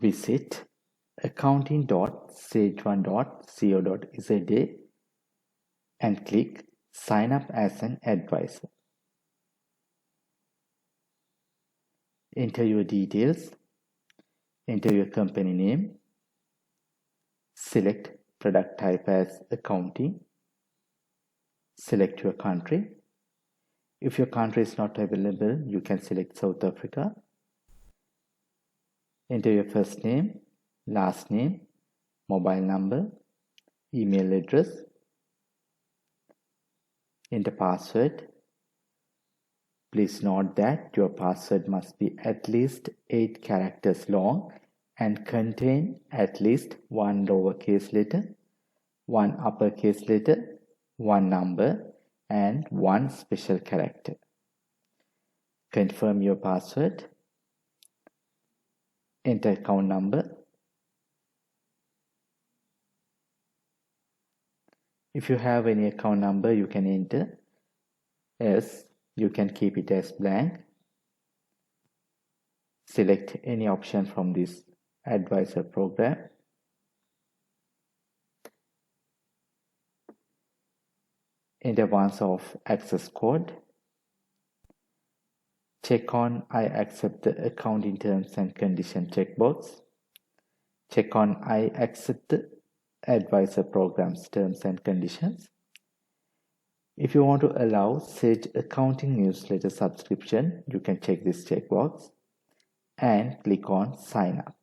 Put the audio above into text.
Visit accounting.sage1.co.za and click Sign up as an advisor. Enter your details, enter your company name, select product type as accounting, select your country. If your country is not available, you can select South Africa. Enter your first name, last name, mobile number, email address. Enter password. Please note that your password must be at least 8 characters long and contain at least one lowercase letter, one uppercase letter, one number, and one special character. Confirm your password. Enter account number. If you have any account number, you can enter. Else, you can keep it as blank. Select any option from this advisor program. Enter once off access code. Check on I accept the accounting terms and condition checkbox. Check on I accept the advisor program's terms and conditions. If you want to allow Sage accounting newsletter subscription, you can check this checkbox and click on sign up.